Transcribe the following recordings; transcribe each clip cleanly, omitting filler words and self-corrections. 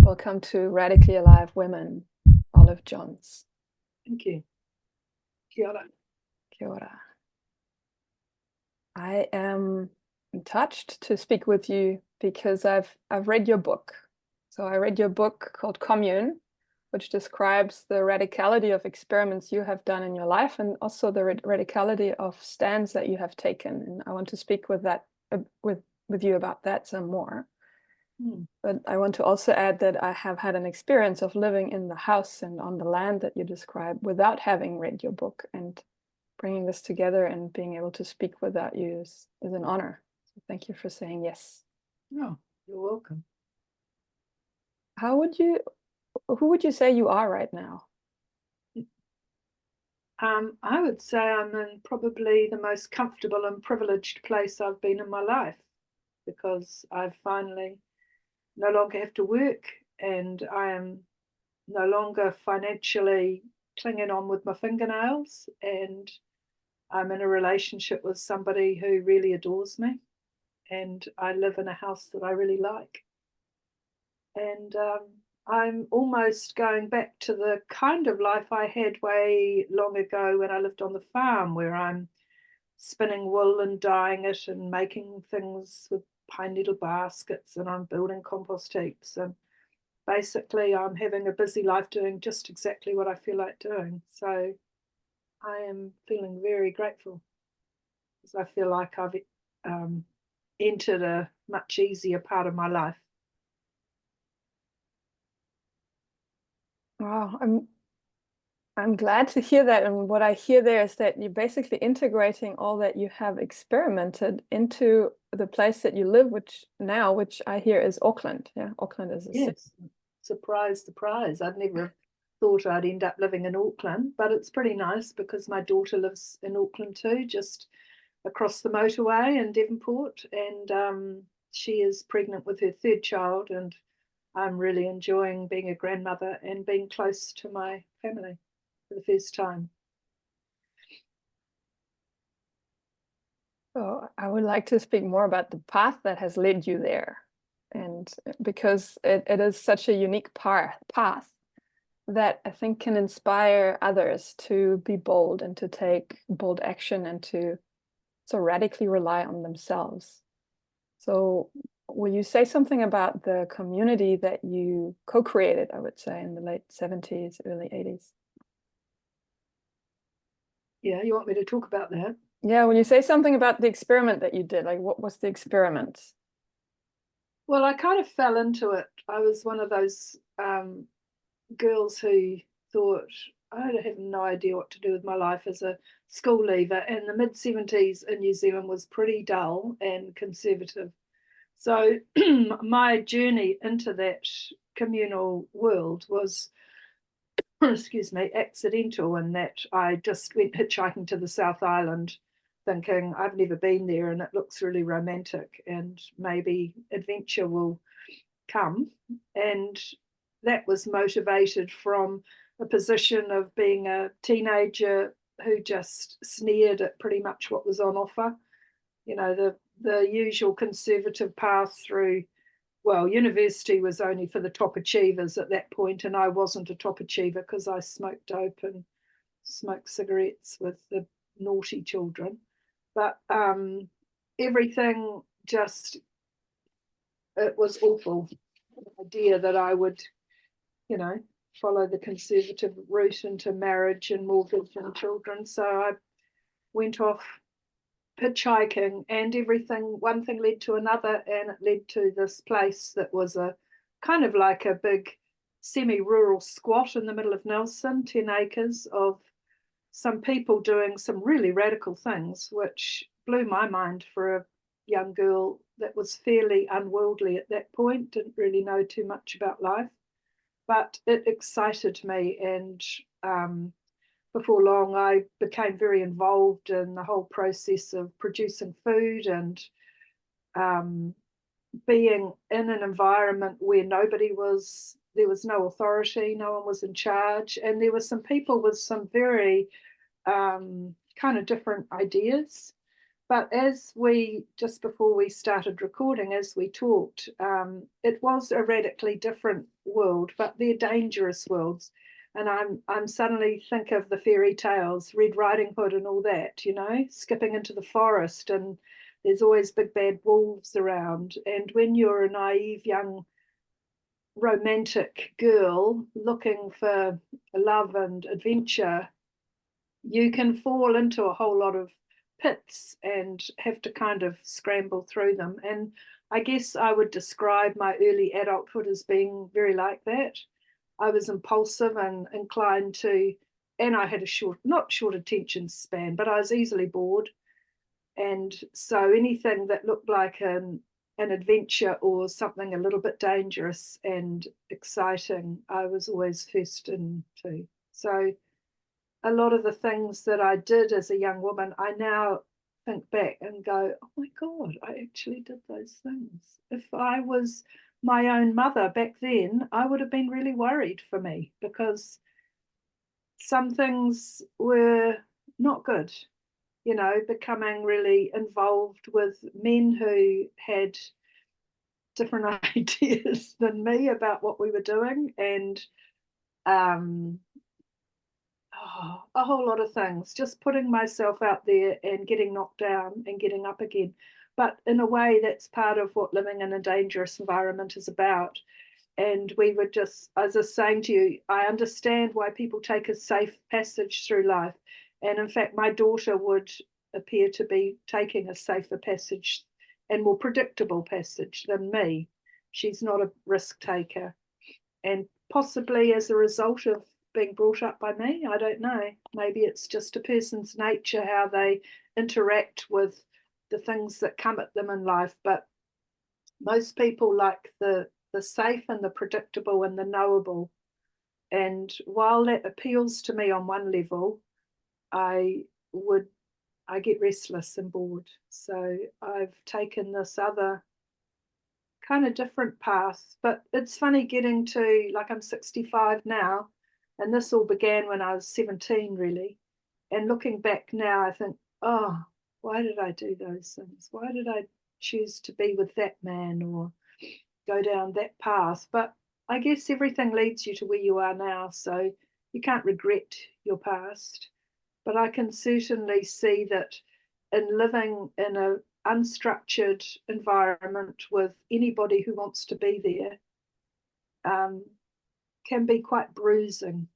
Welcome to Radically Alive Women, Olive Johns. Thank you. Kia ora. Kia ora. I am touched to speak with you because I've read your book. So I read your book called Commune, which describes the radicality of experiments you have done in your life and also the radicality of stands that you have taken. And I want to speak with that with you about that some more. But I want to also add that I have had an experience of living in the house and on the land that you describe without having read your book, and bringing this together and being able to speak without you is an honor. So thank you for saying yes. Oh, you're welcome. Who would you say you are right now? I would say I'm in probably the most comfortable and privileged place I've been in my life, because I've finally no longer have to work, and I am no longer financially clinging on with my fingernails, and I'm in a relationship with somebody who really adores me, and I live in a house that I really like. And I'm almost going back to the kind of life I had way long ago when I lived on the farm, where I'm spinning wool and dyeing it and making things with pine needle baskets, and I'm building compost heaps. And basically, I'm having a busy life doing just exactly what I feel like doing. So I am feeling very grateful, because I feel like I've entered a much easier part of my life. Wow, I'm glad to hear that. And what I hear there is that you're basically integrating all that you have experimented into the place that you live, which I hear is Auckland. Yeah, Auckland is a city. Yes, surprise, surprise. I'd never thought I'd end up living in Auckland, but it's pretty nice because my daughter lives in Auckland too, just across the motorway in Devonport, and she is pregnant with her third child, and I'm really enjoying being a grandmother and being close to my family for the first time. So I would like to speak more about the path that has led you there. And because it is such a unique path that I think can inspire others to be bold and to take bold action and to so radically rely on themselves. So will you say something about the community that you co-created, I would say, in the late 70s, early 80s? Yeah, you want me to talk about that? Yeah, will you say something about the experiment that you did? Like, what was the experiment? Well, I kind of fell into it. I was one of those girls who thought, I have no idea what to do with my life as a school leaver. And the mid 70s in New Zealand was pretty dull and conservative. So my journey into that communal world was, excuse me, accidental, in that I just went hitchhiking to the South Island thinking I've never been there and it looks really romantic and maybe adventure will come. And that was motivated from a position of being a teenager who just sneered at pretty much what was on offer. You know, the usual conservative path through, well, university was only for the top achievers at that point, and I wasn't a top achiever because I smoked dope and smoked cigarettes with the naughty children. But everything just, it was awful. The idea that I would, you know, follow the conservative route into marriage and mortgage and children. So I went off hitchhiking, and everything, one thing led to another, and it led to this place that was a kind of like a big semi-rural squat in the middle of Nelson, 10 acres of some people doing some really radical things, which blew my mind for a young girl that was fairly unworldly at that point, didn't really know too much about life. But it excited me, and before long, I became very involved in the whole process of producing food and being in an environment where there was no authority, no one was in charge, and there were some people with some very kind of different ideas. But just before we started recording, as we talked, it was a radically different world, but they're dangerous worlds. And I'm suddenly think of the fairy tales, Red Riding Hood and all that, you know, skipping into the forest, and there's always big bad wolves around. And when you're a naive young romantic girl looking for love and adventure, you can fall into a whole lot of pits and have to kind of scramble through them. And I guess I would describe my early adulthood as being very like that. I was impulsive and inclined to, and I had a not short attention span, but I was easily bored. And so anything that looked like an adventure or something a little bit dangerous and exciting, I was always first into. So a lot of the things that I did as a young woman, I now think back and go, oh my God, I actually did those things. If I was my own mother back then, I would have been really worried for me, because some things were not good, you know, becoming really involved with men who had different ideas than me about what we were doing, and a whole lot of things, just putting myself out there and getting knocked down and getting up again. But in a way, that's part of what living in a dangerous environment is about. And we were just, as I was saying to you, I understand why people take a safe passage through life. And in fact, my daughter would appear to be taking a safer passage and more predictable passage than me. She's not a risk taker. And possibly as a result of being brought up by me, I don't know. Maybe it's just a person's nature, how they interact with the things that come at them in life. But most people like the safe and the predictable and the knowable. And while that appeals to me on one level, I get restless and bored. So I've taken this other kind of different path. But it's funny getting to, like, I'm 65 now, and this all began when I was 17, really. And looking back now, I think, oh, why did I do those things? Why did I choose to be with that man or go down that path? But I guess everything leads you to where you are now, so you can't regret your past. But I can certainly see that in living in an unstructured environment with anybody who wants to be there, can be quite bruising,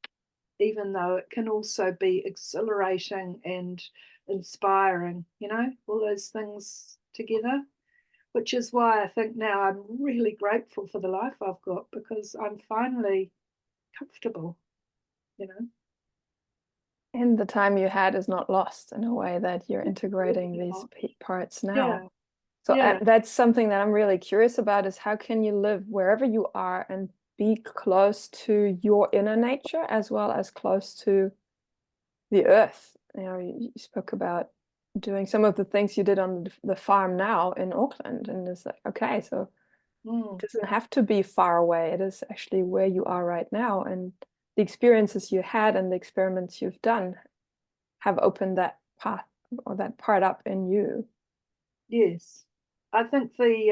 even though it can also be exhilarating and inspiring, you know, all those things together. Which is why I think now I'm really grateful for the life I've got, because I'm finally comfortable, you know. And the time you had is not lost in a way that you're integrating Really these parts now. Yeah. So Yeah. that's something that I'm really curious about, is how can you live wherever you are and be close to your inner nature as well as close to the earth? You know, you spoke about doing some of the things you did on the farm now in Auckland, and it's like, okay, so it doesn't have to be far away. It is actually where you are right now, and the experiences you had and the experiments you've done have opened that path or that part up in you. Yes. I think the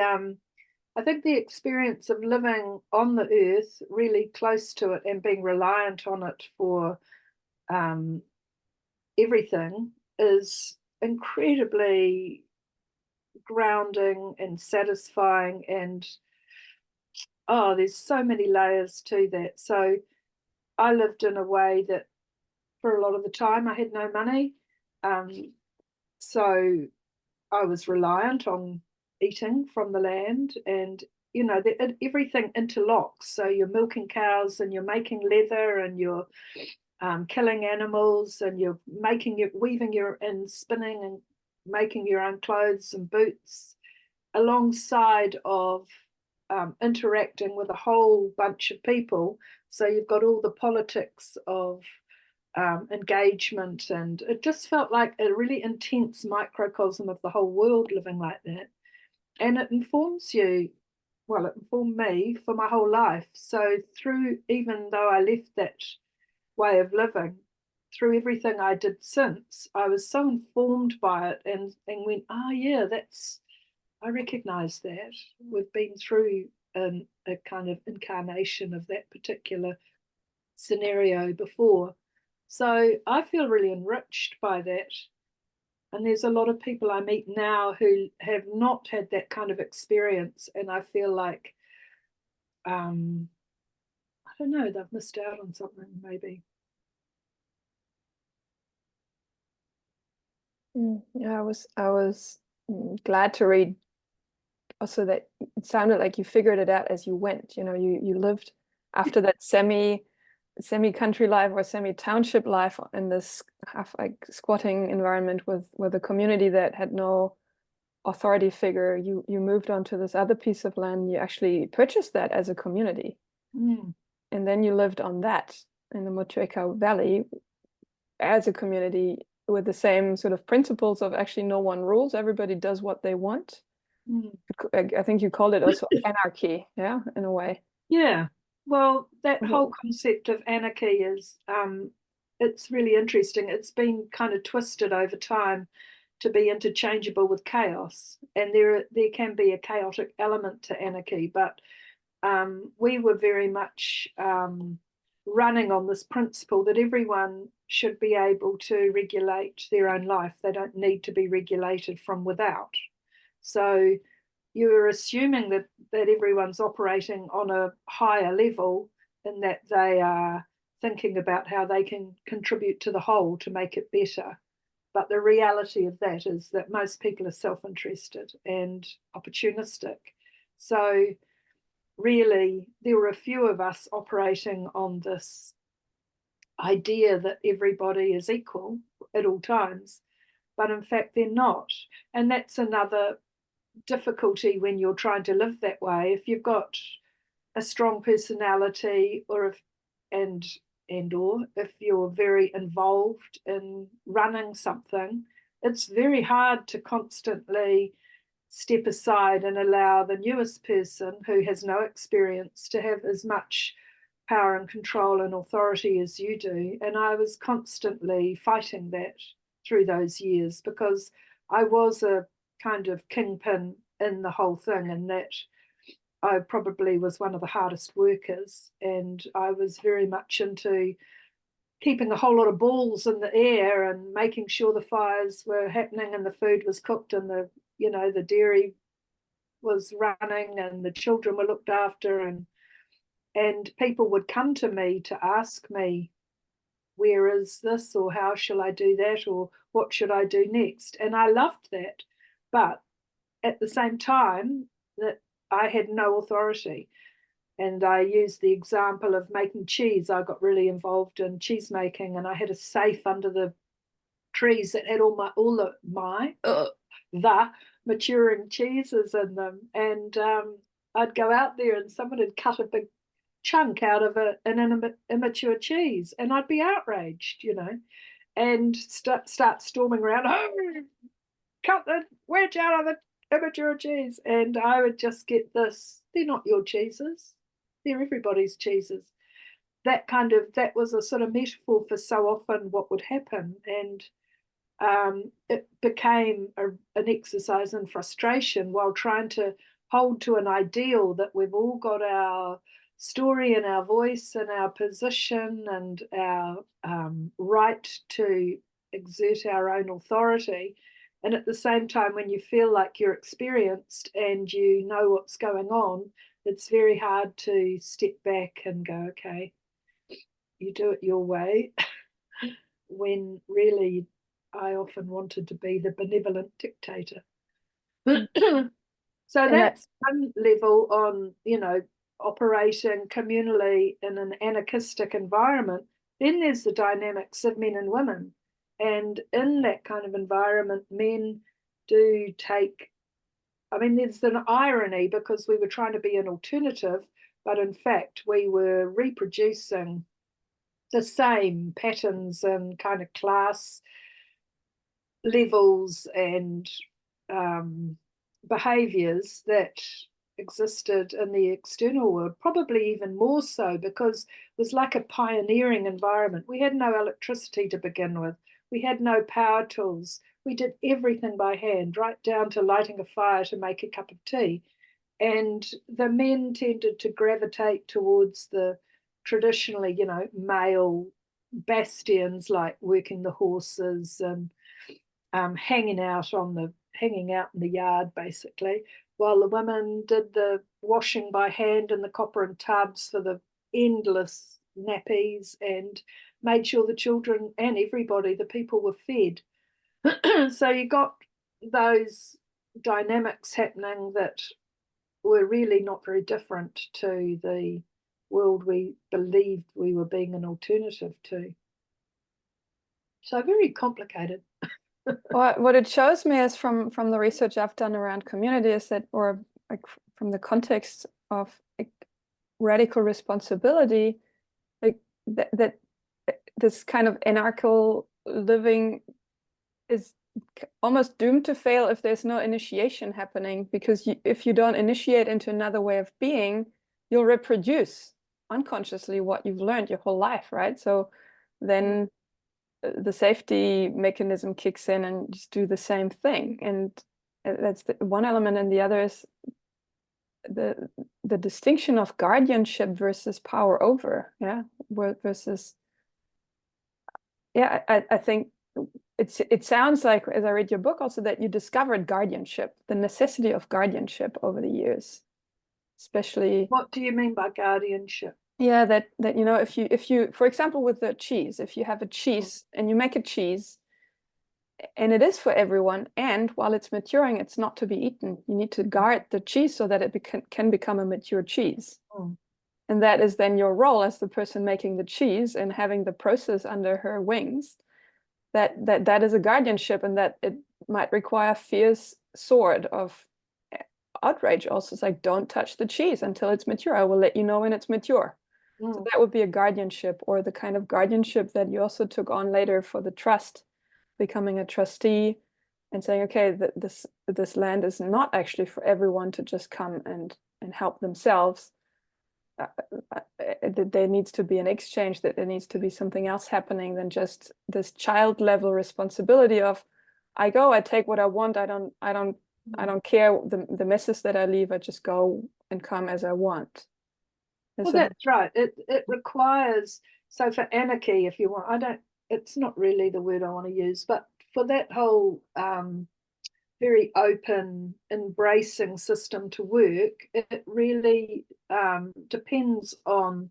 experience of living on the earth, really close to it and being reliant on it for everything, is incredibly grounding and satisfying. And oh, there's so many layers to that. So I lived in a way that for a lot of the time I had no money. So I was reliant on eating from the land, and you know, everything interlocks. So you're milking cows and you're making leather and you're killing animals and you're weaving your and spinning and making your own clothes and boots, alongside of interacting with a whole bunch of people. So you've got all the politics of engagement, and it just felt like a really intense microcosm of the whole world living like that. And it informs you, well, it informed me for my whole life. So through, even though I left that way of living, through everything I did since, I was so informed by it, and went, oh yeah, I recognize that. We've been through a kind of incarnation of that particular scenario before. So I feel really enriched by that. And there's a lot of people I meet now who have not had that kind of experience, and I feel like, I don't know, they've missed out on something maybe. Yeah, I was glad to read also that it sounded like you figured it out as you went. You know, you lived after that semi country life or semi township life in this half like squatting environment with a community that had no authority figure. You moved on to this other piece of land. You actually purchased that as a community, and then you lived on that in the Motueka Valley as a community with the same sort of principles of actually no one rules, everybody does what they want. I think you called it also anarchy, yeah, in a way. Yeah, well, that whole concept of anarchy is, it's really interesting. It's been kind of twisted over time to be interchangeable with chaos, and there can be a chaotic element to anarchy, but we were very much running on this principle that everyone should be able to regulate their own life. They don't need to be regulated from without. So you're assuming that everyone's operating on a higher level and that they are thinking about how they can contribute to the whole to make it better. But the reality of that is that most people are self-interested and opportunistic. So really, there were a few of us operating on this idea that everybody is equal at all times, but in fact they're not. And that's another difficulty when you're trying to live that way. If you've got a strong personality, or if you're very involved in running something, it's very hard to constantly step aside and allow the newest person who has no experience to have as much power and control and authority as you do. And I was constantly fighting that through those years, because I was a kind of kingpin in the whole thing, and that I probably was one of the hardest workers, and I was very much into keeping a whole lot of balls in the air and making sure the fires were happening and the food was cooked and the dairy was running and the children were looked after, and people would come to me to ask me, where is this, or how shall I do that, or what should I do next? And I loved that, but at the same time that I had no authority. And I used the example of making cheese. I got really involved in cheese making, and I had a safe under the trees that had the maturing cheeses in them. And I'd go out there and someone had cut a big chunk out of an immature cheese, and I'd be outraged, and start storming around, oh, cut the wedge out of the immature cheese. And I would just get this, they're not your cheeses, they're everybody's cheeses. That was a sort of metaphor for so often what would happen. And it became an exercise in frustration while trying to hold to an ideal that we've all got our story and our voice and our position and our right to exert our own authority. And at the same time, when you feel like you're experienced and you know what's going on, it's very hard to step back and go, okay, you do it your way, when really I often wanted to be the benevolent dictator. So that's one level on, operating communally in an anarchistic environment. Then there's the dynamics of men and women. And in that kind of environment, men do take, there's an irony, because we were trying to be an alternative, but in fact, we were reproducing the same patterns and kind of class levels and behaviors that existed in the external world, probably even more so, because it was like a pioneering environment. We had no electricity to begin with. We had no power tools. We did everything by hand, right down to lighting a fire to make a cup of tea. and the men tended to gravitate towards the traditionally, you know, male bastions, like working the horses and hanging out in the yard, basically, while the women did the washing by hand in the copper and tubs for the endless nappies, and made sure the children and everybody, the people, were fed. So you got those dynamics happening that were really not very different to the world we believed we were being an alternative to. So very complicated. What it shows me is from the research I've done around community is that, or like from the context of like, radical responsibility, like that this kind of anarchical living is almost doomed to fail if there's no initiation happening, because if you don't initiate into another way of being, you'll reproduce unconsciously what you've learned your whole life, right? So then the safety mechanism kicks in and just do the same thing. And that's the one element. And the other is the distinction of guardianship versus power over, yeah, versus, yeah, I think it sounds like, as I read your book also, that you discovered guardianship, the necessity of guardianship over the years, especially. What do you mean by guardianship? Yeah, that you know, if you, for example, with the cheese, if you have a cheese and you make a cheese and it is for everyone, and while it's maturing, it's not to be eaten, you need to guard the cheese so that it can become a mature cheese. And that is then your role as the person making the cheese and having the process under her wings. That is a guardianship, and that it might require fierce sword of outrage also. It's like, don't touch the cheese until it's mature. I will let you know when it's mature. So that would be a guardianship, or the kind of guardianship that you also took on later for the trust, becoming a trustee and saying, okay, this land is not actually for everyone to just come and help themselves. There needs to be an exchange, that there needs to be something else happening than just this child level responsibility of, I go, I take what I want, I don't care the messes that I leave, I just go and come as I want. Well, that's right. It requires, so for anarchy, if you want, it's not really the word I want to use, but for that whole very open, embracing system to work, it really depends on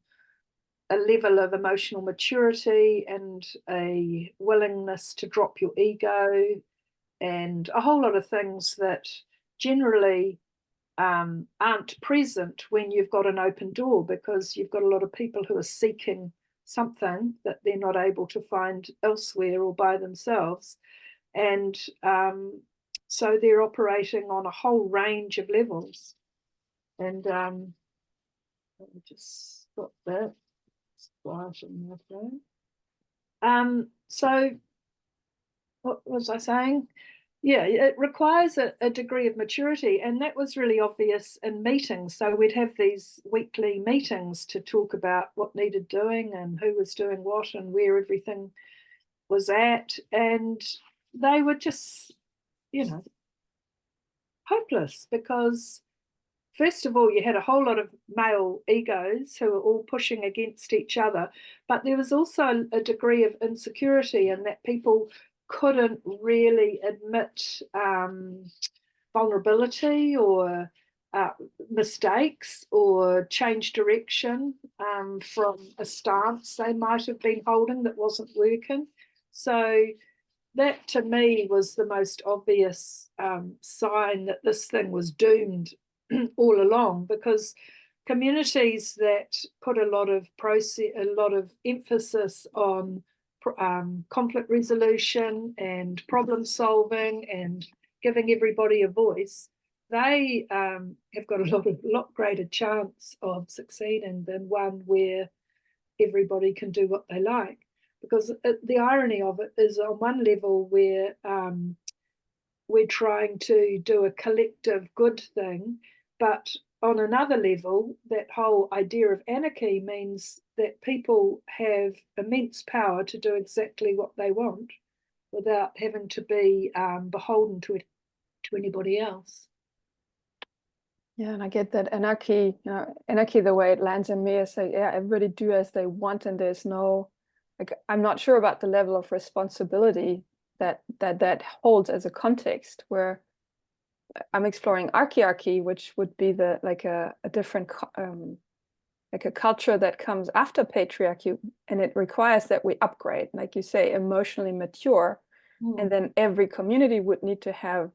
a level of emotional maturity and a willingness to drop your ego, and a whole lot of things that generally aren't present when you've got an open door, because you've got a lot of people who are seeking something that they're not able to find elsewhere or by themselves. And so they're operating on a whole range of levels. And let me just stop that. It's quiet in my phone. So what was I saying? Yeah, it requires a degree of maturity, and that was really obvious in meetings. So we'd have these weekly meetings to talk about what needed doing and who was doing what and where everything was at, and they were just, you know, hopeless, because first of all, you had a whole lot of male egos who were all pushing against each other, but there was also a degree of insecurity in that people couldn't really admit vulnerability or mistakes, or change direction from a stance they might have been holding that wasn't working. So that to me was the most obvious sign that this thing was doomed all along, because communities that put a lot of emphasis on conflict resolution and problem solving and giving everybody a voice, they have got a lot greater chance of succeeding than one where everybody can do what they like. Because the irony of it is, on one level, we're trying to do a collective good thing, but on another level, that whole idea of anarchy means that people have immense power to do exactly what they want without having to be beholden to anybody else. Yeah, and I get that anarchy, anarchy, the way it lands in me is like, yeah, everybody do as they want, and there's no, like, I'm not sure about the level of responsibility that holds as a context, where I'm exploring archaearchy, which would be the a different like a culture that comes after patriarchy, and it requires that we upgrade, like you say, emotionally mature, and then every community would need to have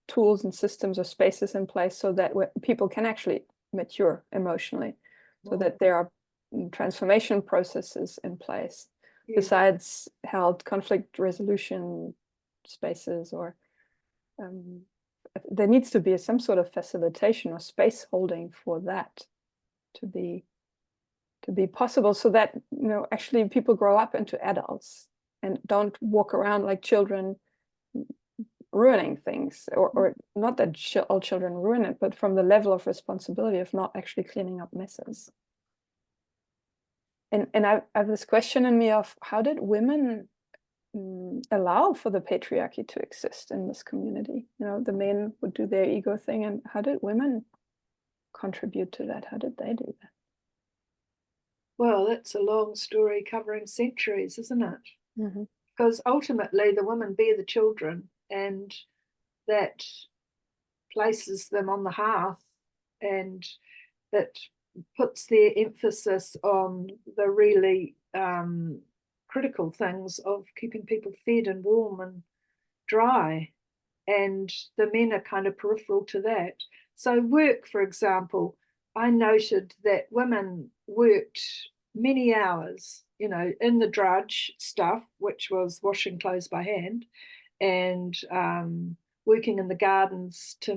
tools and systems or spaces in place so that people can actually mature emotionally, so that there are transformation processes in place, besides held conflict resolution spaces, or there needs to be some sort of facilitation or space holding for that to be possible, so that actually people grow up into adults and don't walk around like children ruining things, or not that all children ruin it, but from the level of responsibility of not actually cleaning up messes. And I have this question in me of, how did women allow for the patriarchy to exist in this community? The men would do their ego thing, and how did women contribute to that? How did they do that? Well, that's a long story covering centuries, isn't it? Mm-hmm. Because ultimately the women bear the children, and that places them on the hearth, and that puts their emphasis on the really critical things of keeping people fed and warm and dry. And the men are kind of peripheral to that. So, work, for example, I noted that women worked many hours, in the drudge stuff, which was washing clothes by hand, and working in the gardens to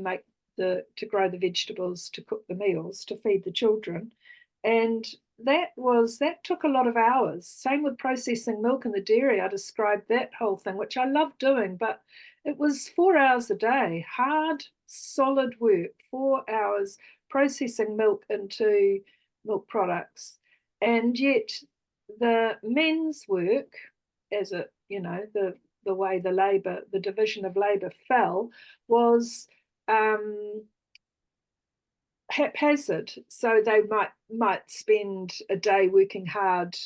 grow the vegetables, to cook the meals, to feed the children. And that took a lot of hours. Same with processing milk in the dairy. I described that whole thing, which I love doing, but it was 4 hours a day, hard, solid work, 4 hours processing milk into milk products. And yet the men's work, as it, the way the division of labor fell, was haphazard. So they might spend a day working hard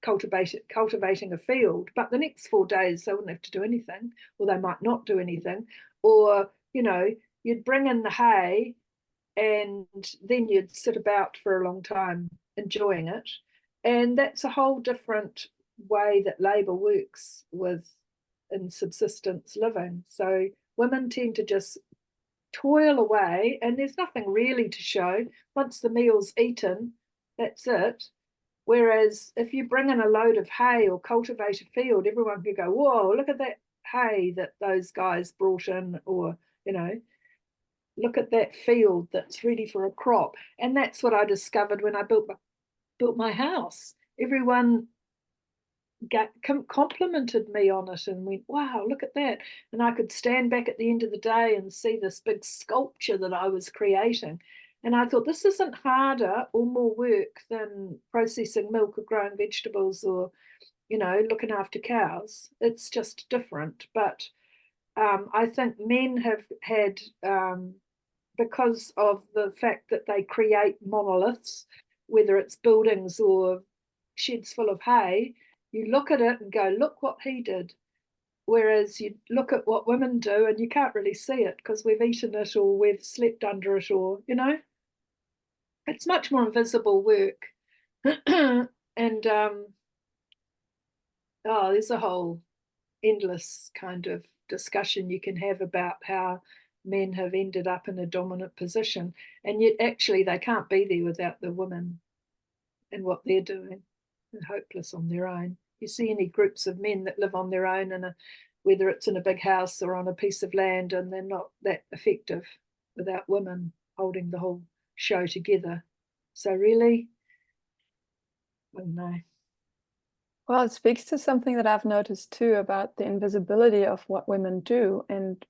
cultivating a field, but the next 4 days they wouldn't have to do anything, or they might not do anything, or you'd bring in the hay and then you'd sit about for a long time enjoying it. And that's a whole different way that labor works in subsistence living. So women tend to just toil away, and there's nothing really to show. Once the meal's eaten, that's it. Whereas if you bring in a load of hay or cultivate a field, everyone can go, whoa, look at that hay that those guys brought in, or, look at that field that's ready for a crop. And that's what I discovered when I built my house. Everyone complimented me on it and went, wow, look at that. And I could stand back at the end of the day and see this big sculpture that I was creating. And I thought, this isn't harder or more work than processing milk or growing vegetables or, looking after cows. It's just different. But I think men have had, because of the fact that they create monoliths, whether it's buildings or sheds full of hay, you look at it and go, look what he did. Whereas you look at what women do and you can't really see it because we've eaten it or we've slept under it, or, it's much more invisible work. And there's a whole endless kind of discussion you can have about how men have ended up in a dominant position, and yet actually they can't be there without the women and what they're doing. They're hopeless on their own. You see any groups of men that live on their own, whether it's in a big house or on a piece of land, and they're not that effective without women holding the whole show together. So really, I don't know. Well, it speaks to something that I've noticed too about the invisibility of what women do. And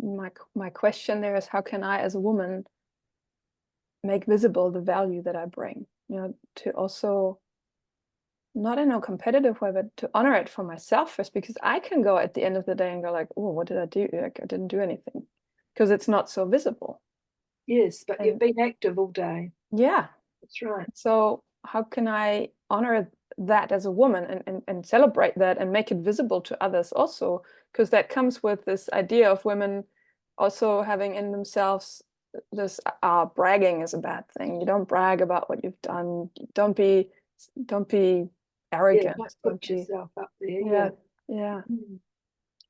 my question there is, how can I, as a woman, make visible the value that I bring? To also, not in a competitive way, but to honor it for myself first, because I can go at the end of the day and go like, oh, what did I do? Like, I didn't do anything, because it's not so visible. Yes, but you've And been active all day. yeah, That's right. so how can I honor that as a woman and celebrate that and make it visible to others also? Because that comes with this idea of women also having in themselves this bragging is a bad thing. You don't brag about what you've done. Don't be Yeah, arrogant. don't Don't put be yourself up there. yeah, Yeah. yeah.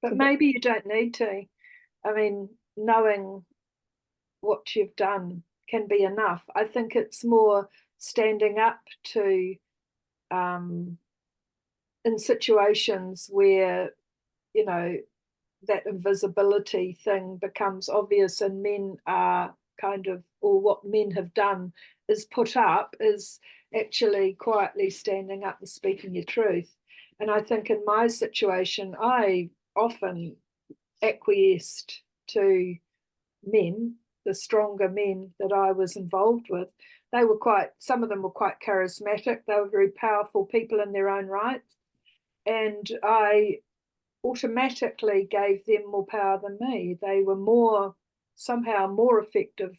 But So that, maybe you don't need to. I mean, knowing what you've done can be enough. I think it's more standing up to in situations where, you know, that invisibility thing becomes obvious and men are kind of, or what men have done is put up, is actually quietly standing up and speaking your truth. And I think in my situation, I often acquiesced to men, the stronger men that I was involved with. They were some of them were quite charismatic. They were very powerful people in their own right. And I automatically gave them more power than me. They were somehow more effective,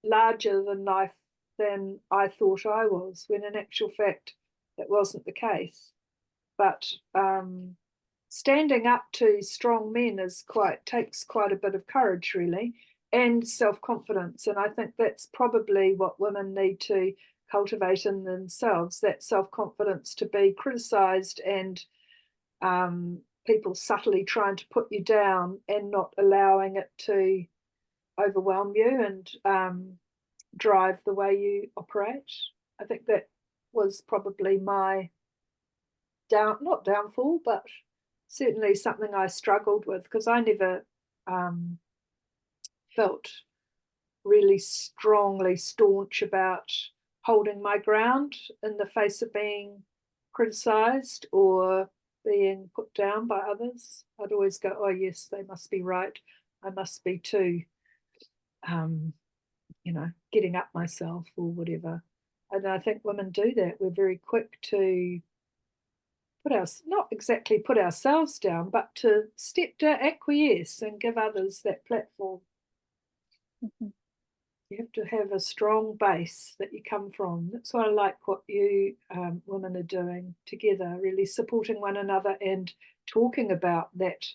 larger than life than I thought I was, when in actual fact, that wasn't the case. But standing up to strong men takes quite a bit of courage, really, and self-confidence. And I think that's probably what women need to cultivate in themselves, that self-confidence to be criticized and people subtly trying to put you down and not allowing it to overwhelm you and drive the way you operate. I think that was probably my not downfall, but certainly something I struggled with, because I never felt really strongly staunch about holding my ground in the face of being criticized or being put down by others. I'd always go, oh yes, they must be right. I must be too, getting up myself or whatever. And I think women do that. We're very quick to not exactly put ourselves down, but to step to acquiesce and give others that platform. mhm. You have to have a strong base that you come from. That's why I like what you women are doing together, really supporting one another and talking about that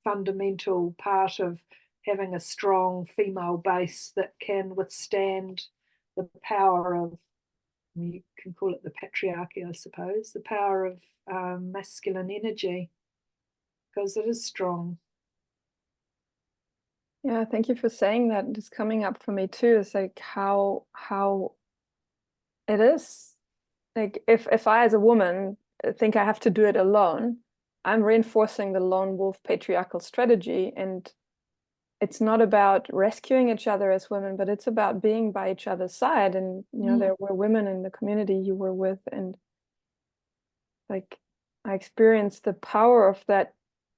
fundamental part of having a strong female base that can withstand the power of, you can call it the patriarchy, I suppose, the power of masculine energy, because it is strong. Yeah, thank you for saying that. Just coming up for me too is like how it is. Like if I as a woman think I have to do it alone, I'm reinforcing the lone wolf patriarchal strategy. And it's not about rescuing each other as women, but it's about being by each other's side. And there were women in the community you were with, and like I experienced the power of that.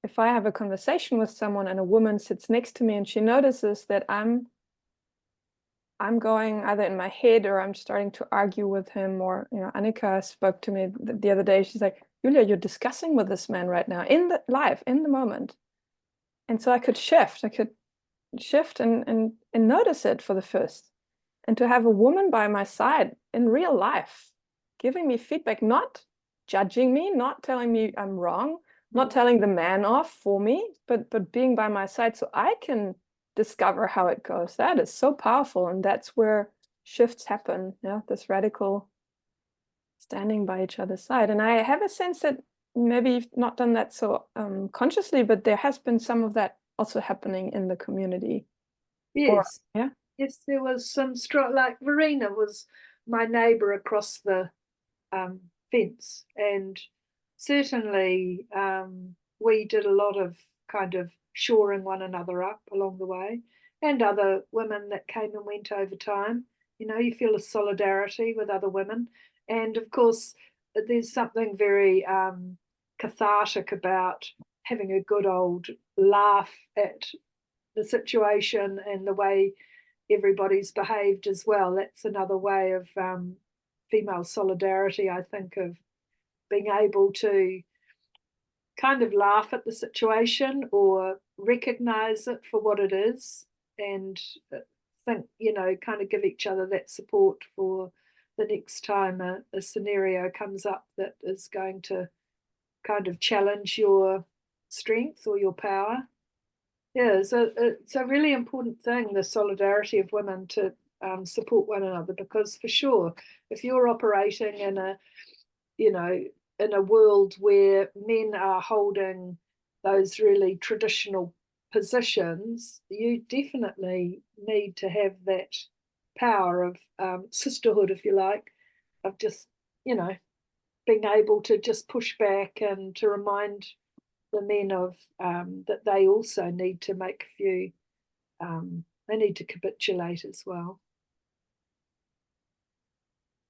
If I have a conversation with someone and a woman sits next to me and she notices that I'm going either in my head or I'm starting to argue with him, or Annika spoke to me the other day. She's like, Julia, you're discussing with this man right now in the live, in the moment. And so I could shift and notice it for the first. And to have a woman by my side in real life, giving me feedback, not judging me, not telling me I'm wrong, not telling the man off for me, but being by my side so I can discover how it goes. That is so powerful. And that's where shifts happen. This radical standing by each other's side. And I have a sense that maybe you've not done that so consciously, but there has been some of that also happening in the community. Yes. Yeah. Yes, there was some strong, like Verena was my neighbour across the fence, and certainly we did a lot of kind of shoring one another up along the way, and other women that came and went over time. You feel a solidarity with other women, and of course, there's something very cathartic about having a good old laugh at the situation and the way everybody's behaved as well. That's another way of female solidarity, I think, of being able to kind of laugh at the situation or recognize it for what it is and think, you know, kind of give each other that support for the next time a scenario comes up that is going to kind of challenge your strength or your power. Yeah, it's a really important thing, the solidarity of women to support one another, because for sure, if you're operating in a, you know, in a world where men are holding those really traditional positions, you definitely need to have that power of sisterhood, if you like, of just, you know, being able to just push back and to remind the men of that they also need to make a few, they need to capitulate as well.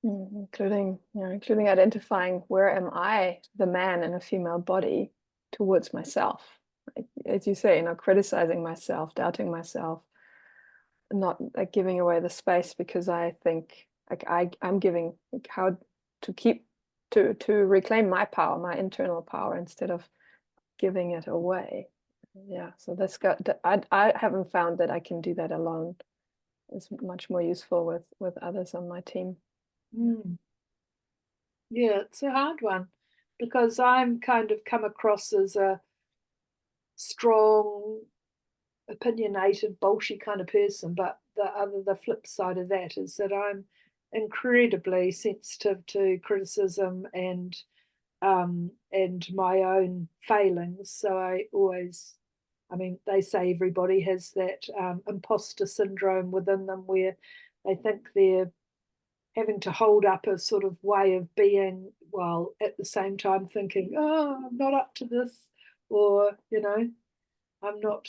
Including, including identifying where am I the man in a female body towards myself. As you say, criticizing myself, doubting myself, not like giving away the space because I think like I'm giving like how to keep to reclaim my power, my internal power, instead of giving it away. Yeah, so that's I haven't found that I can do that alone. It's much more useful with others on my team. Yeah, it's a hard one because I'm kind of come across as a strong, opinionated, bolshy kind of person, but the flip side of that is that I'm incredibly sensitive to criticism and my own failings. So I always, I mean, they say everybody has that imposter syndrome within them where they think they're having to hold up a sort of way of being while at the same time thinking, oh, I'm not up to this, or, you know, I'm not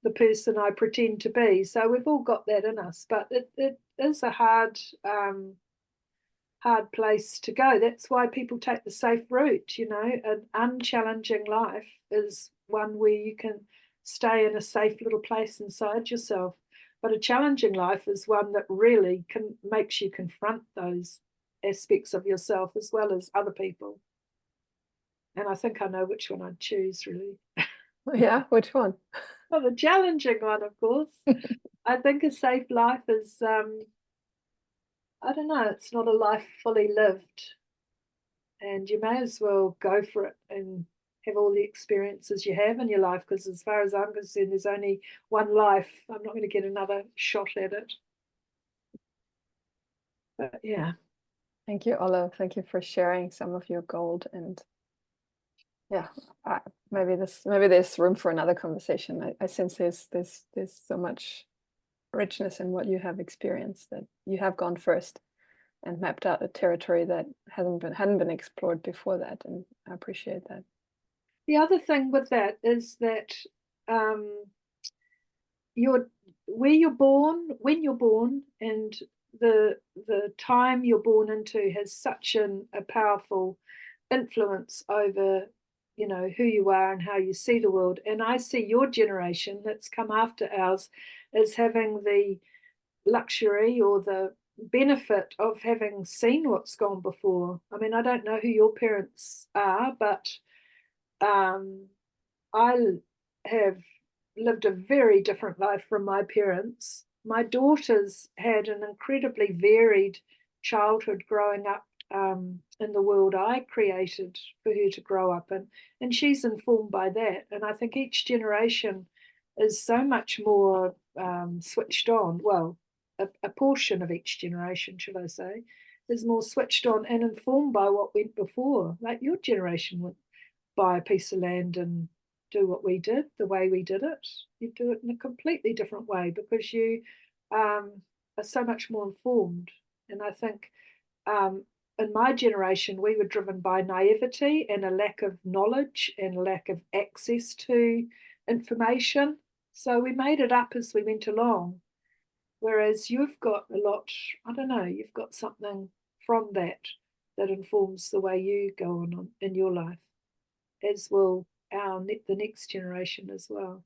the person I pretend to be. So we've all got that in us, but it is a hard place to go. That's why people take the safe route. You know, an unchallenging life is one where you can stay in a safe little place inside yourself. But a challenging life is one that really makes you confront those aspects of yourself as well as other people. And I think I know which one I'd choose, really. Yeah, which one? Well, the challenging one, of course. I think a safe life is, I don't know, it's not a life fully lived. And you may as well go for it and have all the experiences you have in your life, because as far as I'm concerned, there's only one life. I'm not going to get another shot at it. But yeah. Thank you, Ola. Thank you for sharing some of your gold. And yeah, maybe there's room for another conversation. I sense there's so much richness in what you have experienced, that you have gone first and mapped out a territory that hadn't been explored before that, and I appreciate that. The other thing with that is that where you're born, when you're born, and the time you're born into has such a powerful influence over, you know, who you are and how you see the world. And I see your generation that's come after ours as having the luxury or the benefit of having seen what's gone before. I mean, I don't know who your parents are, but I have lived a very different life from my parents. My daughter's had an incredibly varied childhood growing up in the world I created for her to grow up in, and she's informed by that. And I think each generation is so much more switched on. Well, a portion of each generation, should I say, is more switched on and informed by what went before. Like your generation went buy a piece of land and do what we did, the way we did it. You do it in a completely different way because you are so much more informed. And I think in my generation, we were driven by naivety and a lack of knowledge and a lack of access to information. So we made it up as we went along. Whereas you've got a lot, I don't know, you've got something from that that informs the way you go on in your life, as will the next generation as well.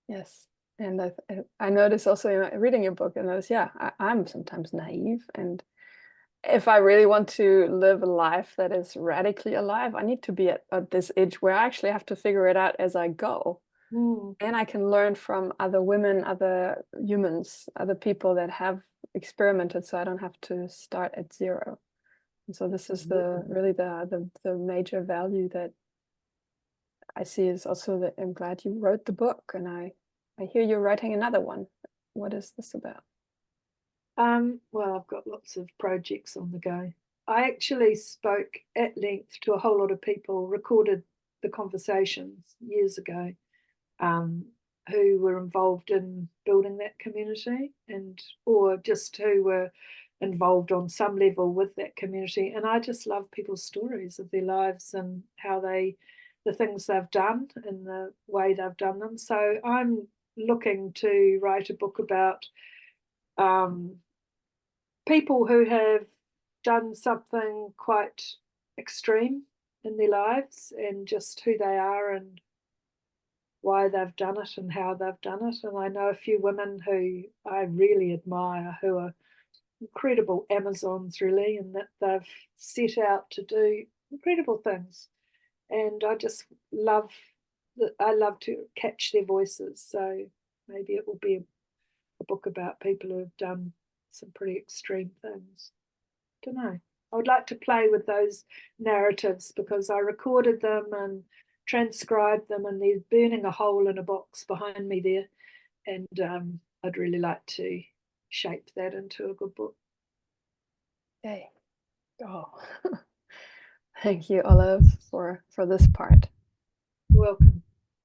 Yes, and I notice also in reading your book, and notice, yeah, I'm sometimes naive, and if I really want to live a life that is radically alive, I need to be at this age where I actually have to figure it out as I go. And I can learn from other women, other humans, other people that have experimented, so I don't have to start at zero. And so this is really the major value that I see is also that I'm glad you wrote the book, and I hear you're writing another one. What is this about? Well, I've got lots of projects on the go. I actually spoke at length to a whole lot of people, recorded the conversations years ago, who were involved in building that community, and or just who were involved on some level with that community. And I just love people's stories of their lives and how the things they've done and the way they've done them. So I'm looking to write a book about people who have done something quite extreme in their lives and just who they are and why they've done it and how they've done it. And I know a few women who I really admire who are incredible Amazons, really, and that they've set out to do incredible things. And I just love that. I love to catch their voices. So maybe it will be a book about people who have done some pretty extreme things. Don't know. I would like to play with those narratives because I recorded them and transcribed them, and they're burning a hole in a box behind me there. And I'd really like to shape that into a good book. Yay. Oh, thank you, Olive, for this part. Welcome.